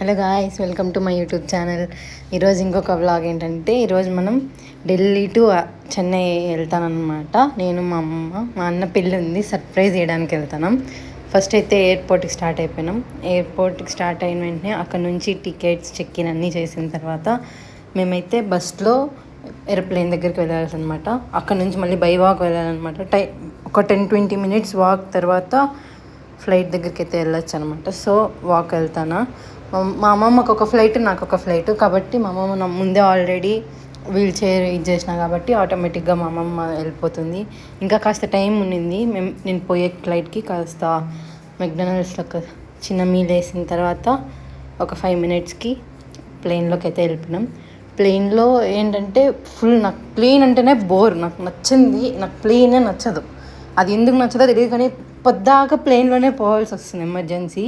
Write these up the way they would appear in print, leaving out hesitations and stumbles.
Hello guys, welcome to my YouTube channel. ఈరోజు ఇంకొక vlog ఏంటంటే, ఈరోజు మనం ఢిల్లీ టు చెన్నై వెళ్తానమాట. నేను మా అమ్మ, మా అన్న పెళ్ళి ఉంది, సర్ప్రైజ్ చేయడానికి వెళ్తున్నాం. ఫస్ట్ అయితే ఎయిర్పోర్ట్కి స్టార్ట్ అయిపోయినాం. ఎయిర్పోర్ట్కి స్టార్ట్ అయిన వెంటనే అక్కడ నుంచి టికెట్స్ చెక్-ఇన్ అన్నీ చేసిన తర్వాత మేమైతే బస్లో ఏరోప్లేన్ దగ్గరికి వెళ్ళాల్సి అనమాట. అక్కడ నుంచి మళ్ళీ బై వాక్ వెళ్ళాలన్నమాట. ఒక 10-20 మినిట్స్ వాక్ తర్వాత ఫ్లైట్ దగ్గరికి అయితే వెళ్ళొచ్చు అనమాట. సో వాక్ వెళ్తాను. మా అమ్మమ్మకి ఒక ఫ్లైట్, నాకు ఒక ఫ్లైట్ కాబట్టి మా అమ్మమ్మ నా ముందే ఆల్రెడీ వీల్ చైర్ ఇది చేసిన కాబట్టి ఆటోమేటిక్గా మా అమ్మమ్మ వెళ్ళిపోతుంది. ఇంకా కాస్త టైం ఉన్నింది. నేను పోయే ఫ్లైట్కి కాస్త మెక్డొనాల్డ్స్లో చిన్న మీల్ వేసిన తర్వాత ఒక 5 మినిట్స్కి ప్లేన్లోకి అయితే వెళ్ళిపోయినాం. ప్లేన్లో ఏంటంటే నాకు ప్లేన్ అంటేనే బోర్, నాకు నచ్చింది, నాకు ప్లేనే నచ్చదు. అది ఎందుకు నచ్చదో తెలియదు కానీ పొద్దాక ప్లేన్లోనే పోవాల్సి వస్తుంది ఎమర్జెన్సీ.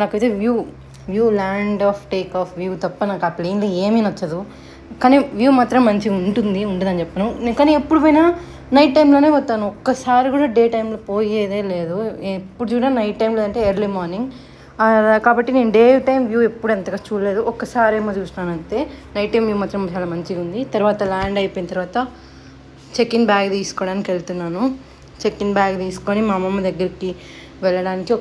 నాకైతే view land of take off view తప్ప నాకు ఆ ప్లేన్లో ఏమీ నచ్చదు. కానీ వ్యూ మాత్రం మంచిగా ఉంటుందని చెప్పను. కానీ ఎప్పుడు పోయినా నైట్ టైంలోనే పోతాను. ఒక్కసారి కూడా డే టైంలో పోయేదే లేదు. ఎప్పుడు చూడ నైట్ టైంలో అంటే ఎర్లీ మార్నింగ్. కాబట్టి నేను డే టైం వ్యూ ఎప్పుడు అంతగా చూడలేదు. ఒక్కసారి ఏమో చూసినాను అంతే. నైట్ టైం వ్యూ మాత్రం చాలా మంచిగా ఉంది. తర్వాత ల్యాండ్ అయిపోయిన తర్వాత చెక్-ఇన్ బ్యాగ్ తీసుకోవడానికి వెళ్తున్నాను. చెక్-ఇన్ బ్యాగ్ తీసుకొని మా అమ్మమ్మ దగ్గరికి వెళ్ళడానికి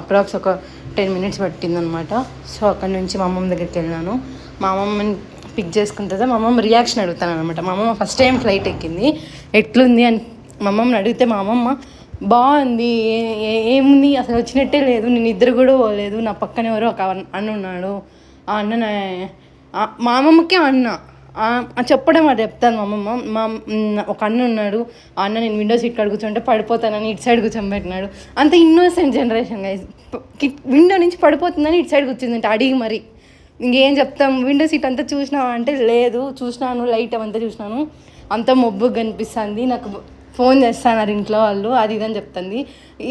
అప్రాక్స్ ఒక 10 మినిట్స్ పట్టిందనమాట. సో అక్కడ నుంచి మా అమ్మమ్మ దగ్గరికి వెళ్ళినాను. మా అమ్మమ్మని పిక్ చేసుకున్న తర్వాత మా అమ్మమ్మ రియాక్షన్ అడుగుతాను అనమాట. మా అమ్మమ్మ ఫస్ట్ టైం ఫ్లైట్ ఎక్కింది, ఎట్లుంది అని మా అమ్మమ్మని అడిగితే మా అమ్మమ్మ బాగుంది, ఏముంది అసలు వచ్చినట్టే లేదు, నేను నిద్ర కూడా పోలేదు, నా పక్కన ఎవరో ఒక అన్న ఉన్నాడు, ఆ అన్న మా అమ్మమ్మకే అన్న చెప్పడం అది చెప్తాను. మా అమ్మమ్మ ఒక అన్న ఉన్నాడు, ఆ అన్న నేను విండో సీట్ కూర్చుంటే పడిపోతానని ఇటు సైడ్ కూర్చోబెట్టినాడు. అంత ఇన్నోసెంట్ జనరేషన్ గైస్. విండో నుంచి పడిపోతుందని ఇటు సైడ్ కూర్చుందంటే అడిగి మరి ఇంకేం చెప్తాం. విండో సీట్ అంతా చూసినావా అంటే లేదు, చూసినాను, లైట్ అవంతా చూసినాను, అంతా మబ్బుగా కనిపిస్తుంది, నాకు ఫోన్ చేస్తున్నారు ఇంట్లో వాళ్ళు, అది ఇదని చెప్తుంది.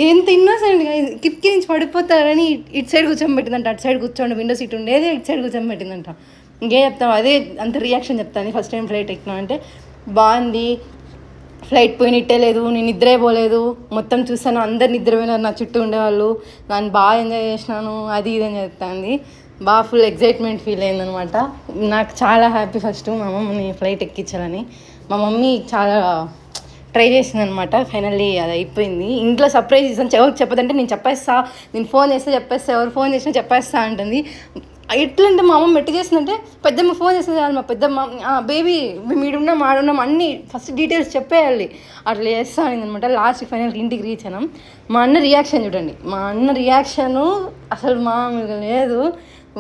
ఎంత ఇన్నోసెంట్గా కిటికీ నుంచి పడిపోతారని ఇటు సైడ్ కూర్చోబెట్టిందంట. అటు సైడ్ కూర్చోండి, విండో సీట్ ఉండేది ఇటు సైడ్ కూర్చోబెట్టిందంట. ఇంకేం చెప్తాం, అదే అంత రియాక్షన్ చెప్తాను. ఫస్ట్ టైం ఫ్లైట్ ఎక్కినా అంటే బాగుంది, ఫ్లైట్ పోయినట్టే లేదు, నేను నిద్రే పోలేదు, మొత్తం చూస్తాను అందరు నిద్రపోయినారు నా చుట్టూ ఉండేవాళ్ళు, నేను బాగా ఎంజాయ్ చేసినాను, అది ఇది అని చెప్తాంది. బాగా ఫుల్ ఎగ్జైట్మెంట్ ఫీల్ అయిందనమాట. నాకు చాలా హ్యాపీ ఫస్ట్ మా మమ్మీని ఫ్లైట్ ఎక్కించాలని. మా మమ్మీ చాలా ట్రై చేసింది అనమాట. ఫైనల్లీ అది అయిపోయింది. ఇంట్లో సర్ప్రైజ్ ఇస్తాను, ఎవరికి చెప్పదంటే నేను చెప్పేస్తా, నేను ఫోన్ చేస్తే చెప్పేస్తా, ఎవరు ఫోన్ చేసినా చెప్పేస్తా అంటుంది. ఎట్లంటే మా అమ్మ ఎట్టు చేసిందంటే, పెద్దమ్మ ఫోన్ చేస్తుంది చాలు, మా పెద్దమ్మ బేబీ మీడున్నాం ఆడున్నాం అన్నీ ఫస్ట్ డీటెయిల్స్ చెప్పేయాలి, అట్లా చేస్తా అనింది అనమాట. లాస్ట్ ఫైనల్కి ఇంటికి రీచ్ అయినాం. మా అన్న రియాక్షన్ చూడండి, మా అన్న రియాక్షను అసలు మామూలుగా లేదు.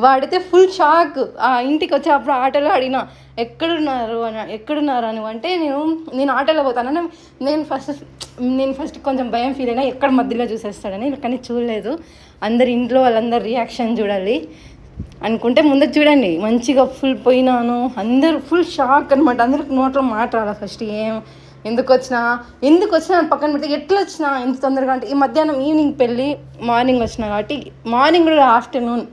వాడితే ఫుల్ షాక్. ఇంటికి వచ్చేటప్పుడు ఆటోలో అడిగినా ఎక్కడున్నారు అని అంటే నేను ఆటోలో పోతాను. నేను ఫస్ట్ కొంచెం భయం ఫీల్ అయినా, ఎక్కడ మధ్యలో చూసేస్తాడని, కానీ చూడలేదు. ఇంట్లో వాళ్ళందరు రియాక్షన్ చూడాలి అనుకుంటే ముందు చూడండి, మంచిగా ఫుల్ పోయినాను. అందరూ ఫుల్ షాక్ అనమాట. అందరికి నోట్లో మాట రాలా ఫస్ట్. ఎందుకు వచ్చినా పక్కన పెడితే ఎట్లా వచ్చినా ఎంత తొందరగా అంటే, ఈ మధ్యాహ్నం ఈవినింగ్ పెళ్ళి, మార్నింగ్ వచ్చినా కాబట్టి మార్నింగ్ కూడా ఆఫ్టర్నూన్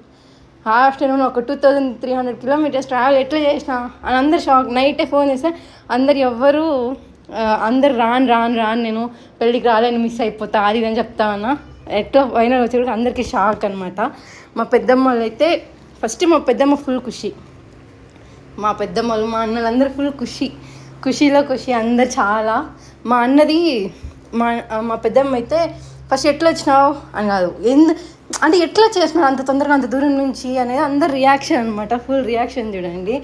ఒక 2300 కిలోమీటర్స్ ట్రావెల్ ఎట్లా చేసినా అని అందరు షాక్. నైటే ఫోన్ చేస్తే అందరు రాను నేను పెళ్ళికి రాలేను, మిస్ అయిపోతా, అది అని చెప్తా అన్న. ఎట్లా ఫైనల్ వచ్చి కూడా అందరికీ షాక్ అనమాట. మా పెద్దమ్మ వాళ్ళు అయితే ఫస్ట్ మా పెద్దమ్మ ఫుల్ ఖుషి, మా పెద్దమ్మలు మా అన్నలందరూ ఫుల్ ఖుషీలో అందరు చాలా. మా అన్నది మా పెద్దమ్మ అయితే ఫస్ట్ ఎట్లా వచ్చినావు అని కాదు, అంటే ఎట్లా చేసినావు అంత తొందరగా అంత దూరం నుంచి అనేది అందరు రియాక్షన్ అనమాట. ఫుల్ రియాక్షన్ చూడండి.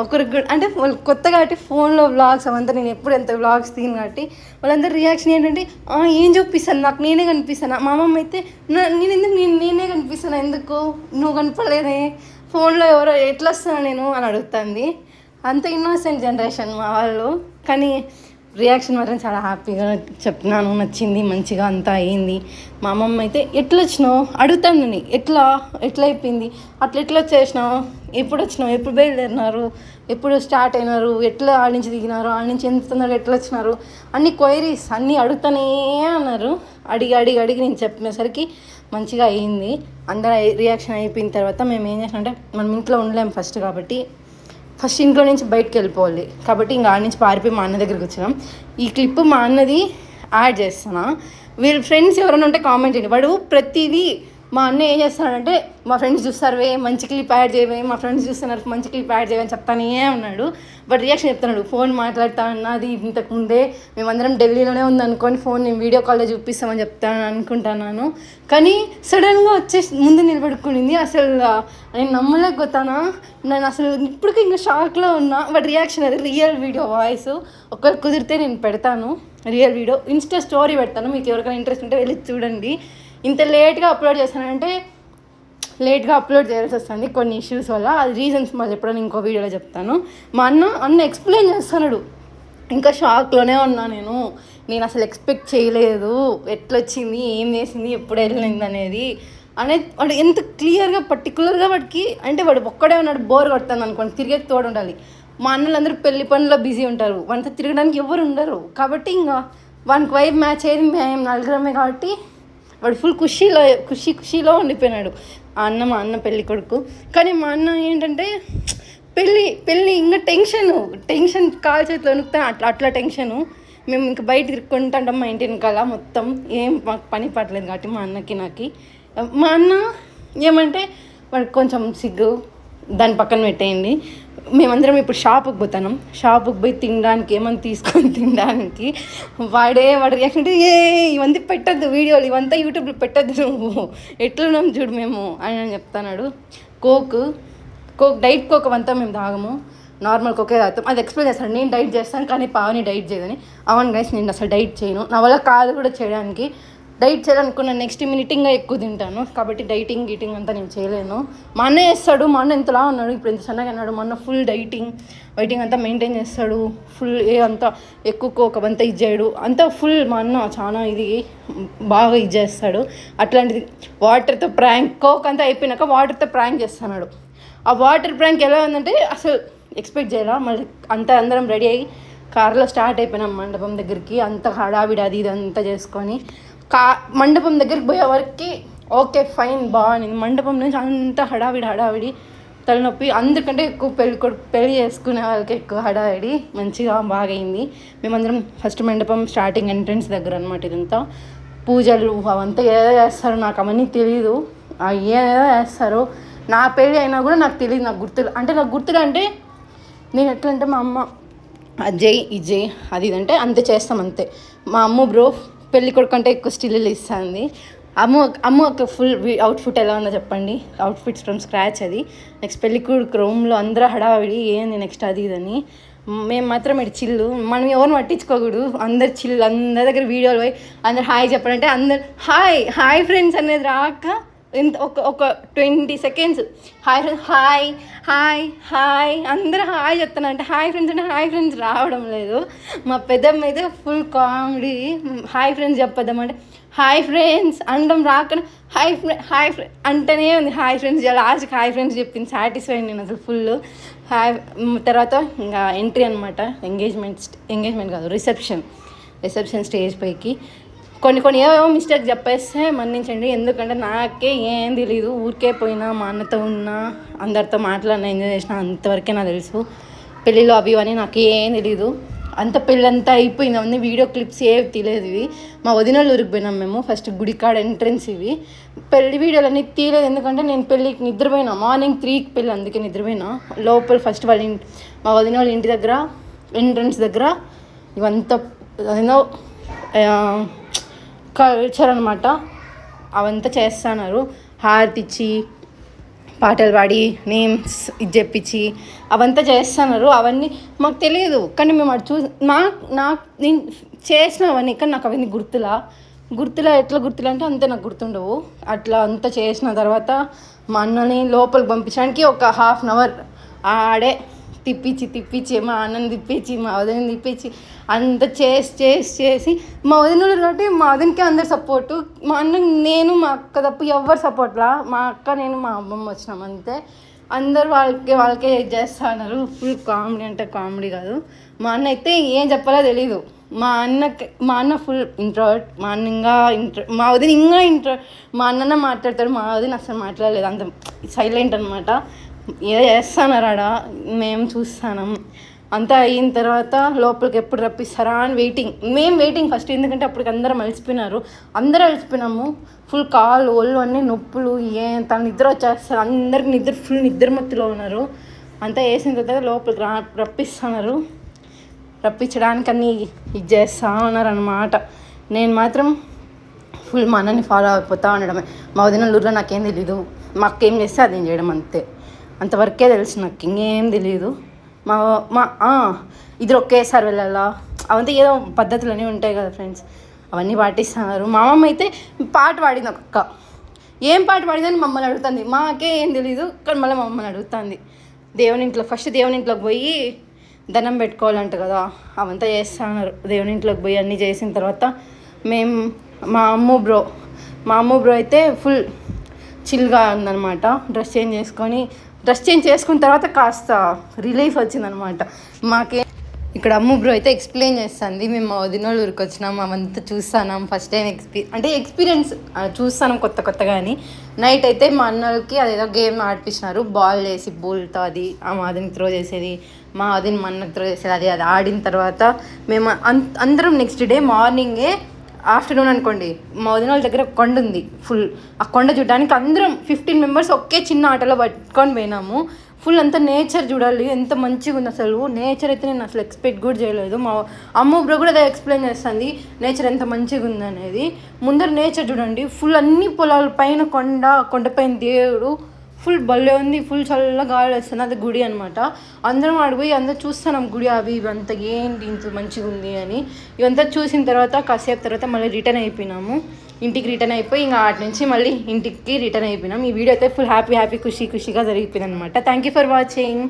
ఒకరికి అంటే వాళ్ళు కొత్త కాబట్టి ఫోన్లో వ్లాగ్స్ అవంతా నేను ఎప్పుడు ఎంత వ్లాగ్స్ తీను కాబట్టి వాళ్ళందరూ రియాక్షన్ ఏంటంటే ఏం చూపిస్తాను, నాకు నేనే కనిపిస్తాను. మా అమ్మమ్మ అయితే నేనే కనిపిస్తాను, ఎందుకు నువ్వు కనపడలేదే, ఫోన్లో ఎవరో ఎట్లా వస్తాను నేను అని అడుగుతుంది. అంత ఇన్నోసెంట్ జనరేషన్ మా వాళ్ళు. కానీ రియాక్షన్ మాత్రం చాలా హ్యాపీగా చెప్పినాను, నచ్చింది, మంచిగా అంతా అయింది. మా అమ్మమ్మ అయితే ఎట్లా వచ్చినావు అడుగుతాను నేను, ఎట్లా అయిపోయింది, ఎట్లా వచ్చేసినావు, ఎప్పుడు వచ్చినావు, ఎప్పుడు బయలుదేరినారు, ఎప్పుడు స్టార్ట్ అయినారు, ఎట్లా ఆడ నుంచి దిగినారు, ఆడ నుంచి ఎంత తొందరగా ఎట్లా వచ్చినారు, అన్ని క్వైరీస్ అన్నీ అడుగుతానే అన్నారు. అడిగి నేను చెప్పినసరికి మంచిగా అయ్యింది. అందరూ రియాక్షన్ అయిపోయిన తర్వాత మేము ఏం చేసినామంటే, మనం ఇంట్లో ఉండలేము ఫస్ట్ ఇంట్లో నుంచి బయటకు వెళ్ళిపోవాలి కాబట్టి ఇంకా ఆడ నుంచి పారిపోయి మా అన్న దగ్గరికి వచ్చినాం. ఈ క్లిప్ మా అన్నది యాడ్ చేస్తున్నా, వీళ్ళ ఫ్రెండ్స్ ఎవరైనా ఉంటే కామెంట్ చేయండి. వాడు ప్రతిదీ మా అన్న ఏం చేస్తాడంటే మా ఫ్రెండ్స్ చూస్తారువే మంచి క్లిప్ యాడ్ చేయవే, మా ఫ్రెండ్స్ చూస్తున్నారు మంచి క్లిప్ యాడ్ చేయవని చెప్తానే ఉన్నాడు. బట్ రియాక్షన్ చెప్తున్నాడు, ఫోన్ మాట్లాడుతా అన్నది ఇంతకుముందే మేమందరం ఢిల్లీలోనే ఉందనుకొని ఫోన్ నేను వీడియో కాల్లో చూపిస్తామని చెప్తాను అనుకుంటున్నాను. కానీ సడన్గా వచ్చేసి ముందు నిలబడుకునింది. అసలు నేను నమ్మలేకపోతానా, నేను అసలు ఇప్పటికీ ఇంకా షాక్లో ఉన్నా. బట్ రియాక్షన్ అది రియల్ వీడియో వాయిస్. ఒకవేళ కుదిరితే నేను పెడతాను రియల్ వీడియో, ఇన్స్టా స్టోరీ పెడతాను, మీకు ఎవరికైనా ఇంట్రెస్ట్ ఉంటే వెళ్ళి చూడండి. ఇంత లేట్గా అప్లోడ్ చేస్తానంటే లేట్గా అప్లోడ్ చేయాల్సి వస్తుంది కొన్ని ఇష్యూస్ వల్ల, అది రీజన్స్ మళ్ళీ ఎప్పుడైనా ఇంకో వీడియోలో చెప్తాను. మా అన్న ఎక్స్ప్లెయిన్ చేస్తున్నాడు, ఇంకా షాక్లోనే ఉన్నా నేను అసలు ఎక్స్పెక్ట్ చేయలేదు ఎట్లొచ్చింది, ఏం చేసింది, ఎప్పుడు వెళ్ళింది అనేది వాడు ఎంత క్లియర్గా పర్టికులర్గా వాడికి అంటే వాడు ఒక్కడే ఉన్నాడు, బోర్ కొడుతుంది అనుకోండి, తిరిగేకి తోడు ఉండాలి. మా అన్నలందరూ పెళ్లి పనుల్లో బిజీ ఉంటారు, వాడితో తిరగడానికి ఎవరు ఉండరు. కాబట్టి ఇంకా వానికి వైబ్ మ్యాచ్ అయ్యేది మేము నలుగురమే. కాబట్టి వాడు ఫుల్ ఖుషీలో ఉండిపోయినాడు మా అన్న పెళ్ళి కొడుకు. కానీ మా అన్న ఏంటంటే పెళ్ళి ఇంకా టెన్షన్ కాలు చేతిలో వణుకుతాను, అట్లా టెన్షను. మేము ఇంకా బయట తిరుక్కుంటాం మా ఇంటి వెనకాల మొత్తం, ఏం మాకు పని పట్టలేదు. కాబట్టి మా అన్నకి మా అన్న ఏమంటే వాడికి కొంచెం సిగ్గు, దాని పక్కన పెట్టేయండి. మేమందరం ఇప్పుడు షాపుకి పోతున్నాం, షాపుకి పోయి తినడానికి ఏమన్నా తీసుకొని తినడానికి. వాడు రియాక్షన్ అంటే ఇవంతా పెట్టద్దు వీడియోలు, ఇవంతా యూట్యూబ్లో పెట్టద్దు, నువ్వు ఎట్లున్నాం చూడు మేము అని చెప్తున్నాడు. కోక్ డైట్ కోక్ అవంతా మేము తాగము, నార్మల్ కోకే తాగుతాం. అది ఎక్స్ప్లెయిన్ చేస్తాను, నేను డైట్ చేస్తాను కానీ పావని డైట్ చేయదని. అవును గైస్, నేను అసలు డైట్ చేయను, నా వల్ల కాదు కూడా చేయడానికి. డైట్ చేయాలనుకున్న నెక్స్ట్ మినిటింగ్గా ఎక్కువ తింటాను, కాబట్టి గీటింగ్ అంతా నేను చేయలేను. మా అన్న చేస్తాడు, మా అన్న ఎంతలా ఉన్నాడు, ఇప్పుడు ఎంత సన్నగా అన్నాడు. మా అన్న ఫుల్ డైటింగ్ అంతా మెయింటైన్ చేస్తాడు, ఫుల్ అంతా ఎక్కువ కోక్ అంతా ఇది చేయడు, అంతా ఫుల్. మా అన్న చాలా ఇది బాగా ఇది చేస్తాడు. అట్లాంటిది వాటర్తో ప్రాంక్, కోక్ అంతా అయిపోయినాక వాటర్తో ప్రాంక్ చేస్తున్నాడు. ఆ వాటర్ ప్రాంక్ ఎలా ఉందంటే అసలు ఎక్స్పెక్ట్ చేయాలా. మళ్ళీ అంతా అందరం రెడీ అయ్యి కార్లో స్టార్ట్ అయిపోయినాం మండపం దగ్గరికి. అంత హడావిడి అది ఇదంతా చేసుకొని మండపం దగ్గరికి పోయే వరకు ఓకే ఫైన్ బాగుంది. మండపం నుంచి అంత హడావిడి తలనొప్పి. అందుకంటే ఎక్కువ పెళ్ళి చేసుకునే వాళ్ళకి ఎక్కువ హడావిడి. మంచిగా బాగైంది. మేమందరం ఫస్ట్ మండపం స్టార్టింగ్ ఎంట్రన్స్ దగ్గర అనమాట. ఇదంతా పూజలు అవంతా ఏదో చేస్తారో నాకు అవన్నీ తెలీదు, ఏదో చేస్తారో. నా పెళ్ళి అయినా కూడా నాకు తెలియదు, నాకు గుర్తులు అంటే నేను ఎట్లా అంటే మా అమ్మ అజయ్ ఇజయ్ అది ఇదంటే అంతే చేస్తాం అంతే. మా అమ్మ బ్రో పెళ్ళి కొడుకు అంటే ఎక్కువ స్టిల్లు ఇస్తుంది. అమ్మ ఒక ఫుల్ అవుట్ఫిట్ ఎలా ఉందో చెప్పండి, అవుట్ఫిట్స్ ఫ్రమ్ స్క్రాచ్. అది నెక్స్ట్ పెళ్ళి కొడుకు రూమ్లో అందరూ హడావిడి ఏంది నెక్స్ట్ అది ఇదని. మేము మాత్రం ఇటు చిల్లు, మనం ఎవరిని పట్టించుకోకూడదు. అందరు చిల్లు, అందరి దగ్గర వీడియోలు పోయి అందరు హాయ్ చెప్పాలంటే అందరు హాయ్ ఫ్రెండ్స్ అనేది రాక ఎంత ఒక 20 seconds హాయ్ అందరూ హాయ్ చెప్తానంటే హాయ్ ఫ్రెండ్స్ అంటే హాయ్ ఫ్రెండ్స్ రావడం లేదు. మా పెద్దమ్మ అయితే ఫుల్ కామెడీ, హాయ్ ఫ్రెండ్స్ చెప్పొద్దామంటే హాయ్ ఫ్రెండ్స్ అనడం రాకుండా హాయ్ ఫ్రెండ్ అంటేనే ఉంది. హాయ్ ఫ్రెండ్స్ లాస్ట్కి హాయ్ ఫ్రెండ్స్ చెప్పింది, సాటిస్ఫై నేను అసలు ఫుల్ హాయ్. తర్వాత ఇంకా ఎంట్రీ అనమాట, ఎంగేజ్మెంట్ కాదు రిసెప్షన్ స్టేజ్ పైకి. కొన్ని ఏవేవో మిస్టేక్ చెప్పేస్తే మన్నించండి, ఎందుకంటే నాకే ఏం తెలీదు. ఊరికే పోయినా, మా అన్నతో ఉన్నా, అందరితో మాట్లాడినా, ఎంజాయ్ చేసిన, అంతవరకే నాకు తెలుసు. పెళ్ళిలో అవి అని నాకు ఏం తెలీదు. అంత పెళ్ళంతా అయిపోయింది, అవన్నీ వీడియో క్లిప్స్ ఏవి తీయలేదు. ఇవి మా వదిన ఊరికి పోయినాం మేము, ఫస్ట్ గుడికాడ ఎంట్రెన్స్. ఇవి పెళ్లి వీడియోలు అన్నీ తీయలేదు, ఎందుకంటే నేను పెళ్ళికి నిద్రపోయినా. మార్నింగ్ 3కి పెళ్ళి, అందుకే నిద్రపోయినా. లోపల ఫస్ట్ మా వదిన వాళ్ళ ఇంటి దగ్గర ఎంట్రన్స్ దగ్గర ఇవంతా ఏదో కల్చర్ అనమాట, అవంతా చేస్తున్నారు. హారతి ఇచ్చి, పాటలు పాడి, నేమ్స్ ఇది చెప్పించి అవంతా చేస్తున్నారు. అవన్నీ మాకు తెలియదు, కానీ మేము అటు నాకు నేను చేసినవన్నీ, కానీ నాకు అవన్నీ గుర్తులా అంటే అంతే నాకు గుర్తుండవు. అట్లా అంతా చేసిన తర్వాత మా అన్నని లోపలికి పంపించడానికి ఒక 1/2 hour ఆడే తిప్పించి మా అన్నని తిప్పించి, మా వదినని తిప్పించి, అంత చేసి మా వదినలు కాబట్టి మా వదినకే అందరు సపోర్టు. మా అన్న నేను మా అక్క తప్ప ఎవ్వరు సపోర్ట్లా. మా అక్క నేను మా అమ్మమ్మ వచ్చినాం అంతే. అందరు వాళ్ళకే చేస్తున్నారు. ఫుల్ కామెడీ అంటే కామెడీ కాదు. మా అన్న అయితే ఏం చెప్పాలో తెలీదు. మా అన్న ఫుల్ ఇంట్రోవర్ట్, మా వదిన ఇంకా ఇంట్రోవర్ట్. మా అన్ననే మాట్లాడతాడు, మా వదిన అసలు మాట్లాడలేదు, అంత సైలెంట్ అనమాట. ఏదో చేస్తున్నారు ఆడ, మేము చూస్తాం. అంతా అయిన తర్వాత లోపలికి ఎప్పుడు రప్పిస్తారా అని వెయిటింగ్ ఫస్ట్, ఎందుకంటే అప్పటికి అందరం అలసిపోయినారు. అందరూ అలసిపోయినాము, ఫుల్ కాళ్ళు ఒళ్ళు అన్నీ నొప్పులు, తన నిద్ర వచ్చేస్తారు, అందరికి ఫుల్ నిద్రమత్తులో ఉన్నారు. అంతా వేసిన తర్వాత లోపలికి రప్పిస్తున్నారు. రప్పించడానికి అన్నీ ఇది చేస్తూ ఉన్నారు అనమాట. నేను మాత్రం ఫుల్ మా అన్నని ఫాలో అయిపోతూ ఉండడమే. మా వదిన ఊర్లో నాకేం తెలీదు, మా అక్క ఏం చేస్తే అది నేను చేయడం అంతవరకే తెలుసు, నాకు ఇంకేం తెలియదు. మా మా ఇద్దరు ఒకేసారి వెళ్ళాలా, అవంతా ఏదో పద్ధతులు ఉంటాయి కదా ఫ్రెండ్స్, అవన్నీ పాటిస్తున్నారు. మా అమ్మమ్మ అయితే పాట పాడింది, ఒక అక్క ఏం పాట పాడిందని మమ్మల్ని అడుగుతుంది. మాకే ఏం తెలీదు, కానీ మళ్ళీ మమ్మల్ని అడుగుతుంది. ఫస్ట్ దేవుని ఇంట్లోకి పోయి దండం పెట్టుకోవాలంట కదా, అవంతా చేస్తున్నారు. దేవుని ఇంట్లోకి పోయి అన్నీ చేసిన తర్వాత మేము మా అమ్ము బ్రో అయితే ఫుల్ చిల్గా ఉందన్నమాట. డ్రెస్ చేంజ్ చేసుకున్న తర్వాత కాస్త రిలీఫ్ వచ్చిందనమాట మాకే. ఇక్కడ అమ్ము బ్రో అయితే ఎక్స్ప్లెయిన్ చేస్తుంది. మేము మా వదినోళ్ళ ఊరికి వచ్చినాం, అవంతా చూస్తాం. ఫస్ట్ టైం ఎక్స్పీరియన్స్ చూస్తాను కొత్తగా. అని నైట్ అయితే మా అన్నలకి అదేదో గేమ్ ఆడిపించినారు, బాల్ వేసి బోల్తో అది మా వదినకి త్రో చేసేది, మా వదిన మా అన్నకి త్రో చేసేది. అది ఆడిన తర్వాత మేము అందరం నెక్స్ట్ డే మార్నింగే, ఆఫ్టర్నూన్ అనుకోండి, మా వదిన వాళ్ళ దగ్గర కొండ ఉంది ఫుల్. ఆ కొండ చూడడానికి అందరం 15 మెంబర్స్ ఒకే చిన్న ఆటోలో పట్టుకొని పోయినాము. ఫుల్ అంతా నేచర్ చూడాలి, ఎంత మంచిగా ఉంది అసలు. నేచర్ అయితే నేను అసలు ఎక్స్పెక్ట్ కూడా చేయలేదు. మా అమ్మ బ్రో కూడా అదే ఎక్స్ప్లెయిన్ చేస్తుంది, నేచర్ ఎంత మంచిగా ఉంది అనేది. ముందర నేచర్ చూడండి, ఫుల్ అన్ని పొలాల పైన కొండపైన దేవుడు, ఫుల్ భలే ఉంది, ఫుల్ చల్లగా గాలి వస్తుంది. అది గుడి అనమాట. అందరం ఆడిపోయి అందరూ చూస్తున్నాం గుడి అవి ఇవంతా ఏంటి ఇంత మంచిగా ఉంది అని. ఇవంతా చూసిన తర్వాత కాసేపు తర్వాత మళ్ళీ రిటర్న్ అయిపోయినాము. ఇంటికి రిటర్న్ అయిపోయి ఇంకా అటు నుంచి మళ్ళీ ఇంటికి రిటర్న్ అయిపోయినాం. ఈ వీడియో అయితే ఫుల్ హ్యాపీగా ఖుషిగా జరిగిపోయింది అనమాట. Thank you for watching.